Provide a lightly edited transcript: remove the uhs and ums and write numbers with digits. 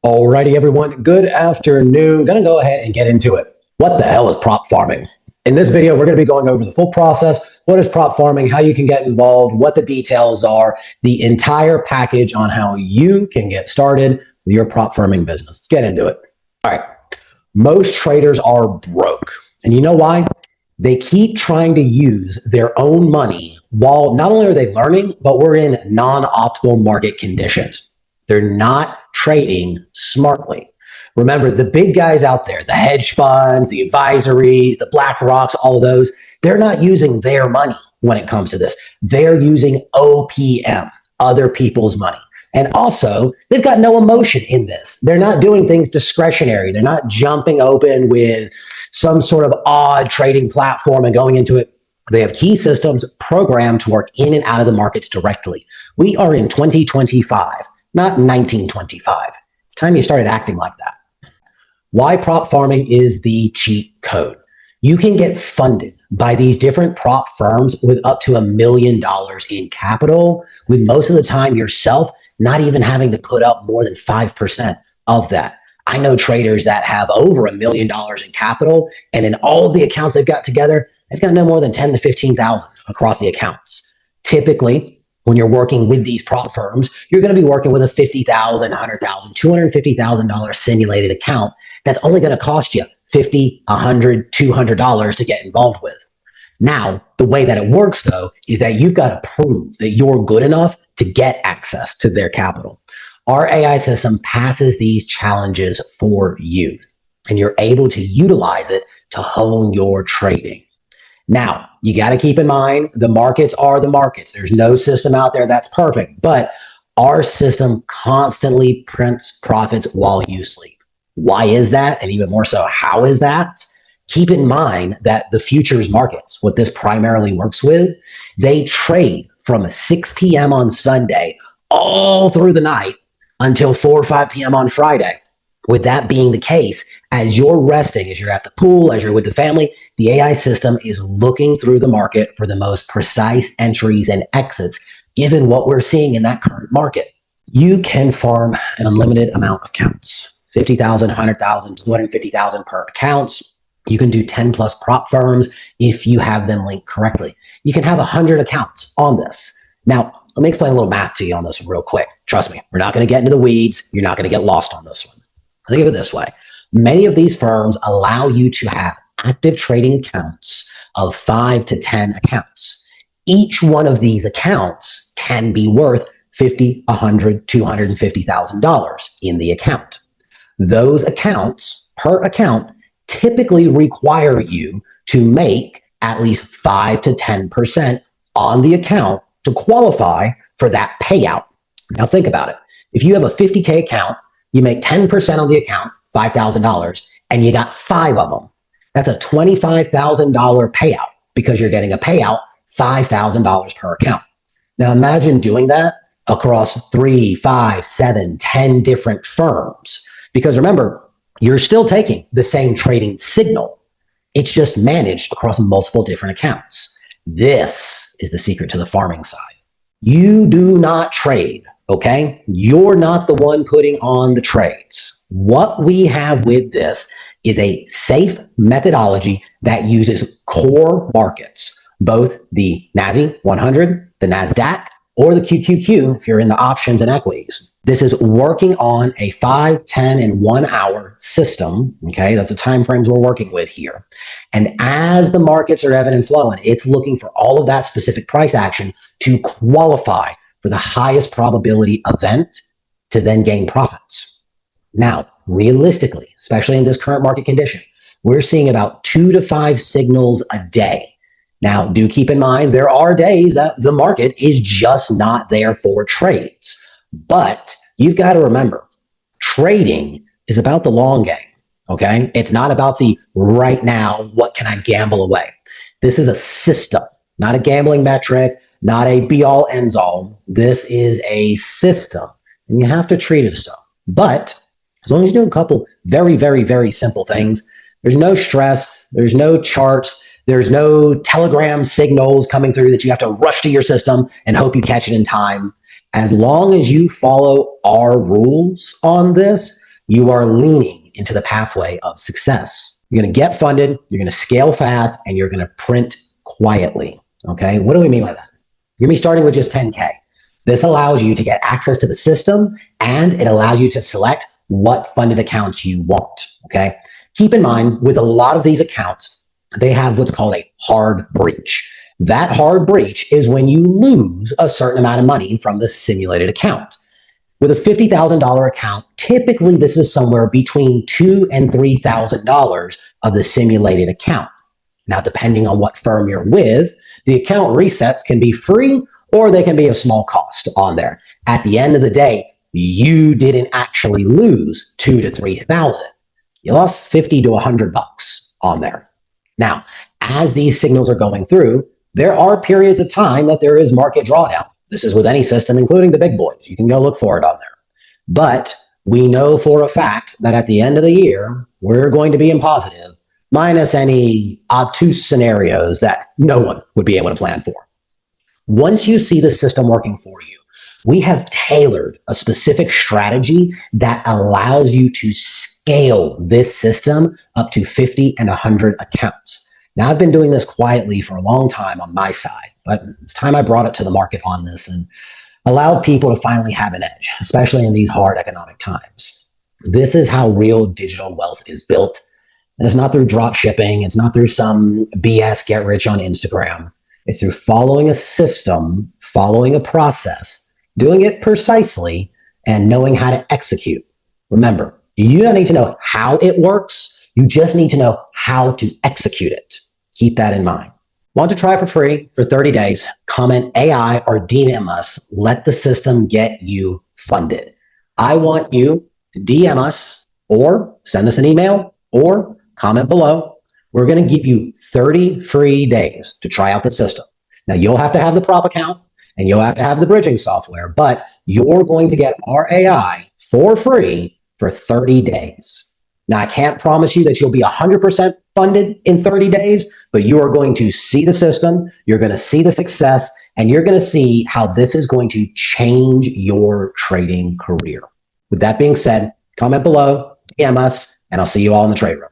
Alrighty, everyone. Good afternoon. Gonna go ahead and get into it. What the hell is prop farming? In this video, we're going to be going over the full process. What is prop farming? How you can get involved? What the details are? The entire package on how you can get started with your prop farming business. Let's get into it. All right. Most traders are broke. And you know why? They keep trying to use their own money while not only are they learning, but we're in non-optimal market conditions. They're not trading smartly. Remember, the big guys out there, the hedge funds, the advisories, the Black Rocks, all of those, they're not using their money when it comes to this. They're using OPM, other people's money. And also, they've got no emotion in this. They're not doing things discretionary. They're not jumping open with some sort of odd trading platform and going into it. They have key systems programmed to work in and out of the markets directly. We are in 2025, not 1925. It's time you started acting like that. Why prop farming is the cheat code. You can get funded by these different prop firms with up to $1 million in capital, with most of the time yourself not even having to put up more than 5% of that. I know traders that have over $1 million in capital, and in all of the accounts they've got together, they've got no more than 10 to 15,000 across the accounts. Typically, when you're working with these prop firms, you're going to be working with a $50,000, $100,000, $250,000 simulated account that's only going to cost you $50, $100, $200 to get involved with. Now, the way that it works, though, is that you've got to prove that you're good enough to get access to their capital. Our AI system passes these challenges for you, and you're able to utilize it to hone your trading. Now, you got to keep in mind, the markets are the markets. There's no system out there that's perfect, but our system constantly prints profits while you sleep. Why is that? And even more so, how is that? Keep in mind that the futures markets, what this primarily works with, they trade from 6 p.m. on Sunday all through the night until 4 or 5 p.m. on Friday. With that being the case, as you're resting, as you're at the pool, as you're with the family, the AI system is looking through the market for the most precise entries and exits, given what we're seeing in that current market. You can farm an unlimited amount of accounts, 50,000, 100,000, 250,000 per accounts. You can do 10 plus prop firms if you have them linked correctly. You can have 100 accounts on this. Now, let me explain a little math to you on this real quick. Trust me, we're not going to get into the weeds. You're not going to get lost on this one. Think of it this way. Many of these firms allow you to have active trading accounts of 5 to 10 accounts. Each one of these accounts can be worth $50, $100, $250,000 in the account. Those accounts per account typically require you to make at least 5 to 10% on the account to qualify for that payout. Now think about it. If you have a 50K account, you make 10% on the account, $5,000, and you got 5 of them. That's a $25,000 payout because you're getting a payout $5,000 per account. Now imagine doing that across 3, 5, 7, 10 different firms. Because remember, you're still taking the same trading signal. It's just managed across multiple different accounts. This is the secret to the farming side. You do not trade. Okay, you're not the one putting on the trades. What we have with this is a safe methodology that uses core markets, both the NASI 100, the NASDAQ, or the QQQ if you're in the options and equities. This is working on a 5, 10, and 1 hour system. Okay, that's the time frames we're working with here. And as the markets are ebbing and flowing, it's looking for all of that specific price action to qualify for the highest probability event to then gain profits. Now, realistically, especially in this current market condition, we're seeing about 2 to 5 signals a day. Now, do keep in mind, there are days that the market is just not there for trades. But you've got to remember, trading is about the long game, okay? It's not about the right now, what can I gamble away? This is a system, not a gambling metric, not a be-all, ends-all. This is a system, and you have to treat it so. But as long as you do a couple very, very, very simple things, there's no stress, there's no charts, there's no telegram signals coming through that you have to rush to your system and hope you catch it in time. As long as you follow our rules on this, you are leaning into the pathway of success. You're going to get funded, you're going to scale fast, and you're going to print quietly. Okay, what do we mean by that? You're going to be starting with just 10K. This allows you to get access to the system, and it allows you to select what funded accounts you want. Okay, keep in mind, with a lot of these accounts, they have what's called a hard breach. That hard breach is when you lose a certain amount of money from the simulated account. With a $50,000 account, typically this is somewhere between $2,000 and $3,000 of the simulated account. Now, depending on what firm you're with, the account resets can be free or they can be a small cost on there. At the end of the day, you didn't actually lose $2,000 to $3,000. You lost 50 to $100 on there. Now, as these signals are going through, there are periods of time that there is market drawdown. This is with any system, including the big boys. You can go look for it on there. But we know for a fact that at the end of the year, we're going to be in positive, minus any obtuse scenarios that no one would be able to plan for. Once you see the system working for you, we have tailored a specific strategy that allows you to scale this system up to 50 and 100 accounts. Now, I've been doing this quietly for a long time on my side, but it's time I brought it to the market on this and allowed people to finally have an edge, especially in these hard economic times. This is how real digital wealth is built. And it's not through drop shipping. It's not through some BS get rich on Instagram. It's through following a system, following a process, doing it precisely, and knowing how to execute. Remember, you don't need to know how it works. You just need to know how to execute it. Keep that in mind. Want to try for free for 30 days? Comment AI or DM us. Let the system get you funded. I want you to DM us or send us an email or comment below. We're going to give you 30 free days to try out the system. Now, you'll have to have the prop account and you'll have to have the bridging software, but you're going to get our AI for free for 30 days. Now, I can't promise you that you'll be 100% funded in 30 days, but you are going to see the system, you're going to see the success, and you're going to see how this is going to change your trading career. With that being said, comment below, DM us, and I'll see you all in the trade room.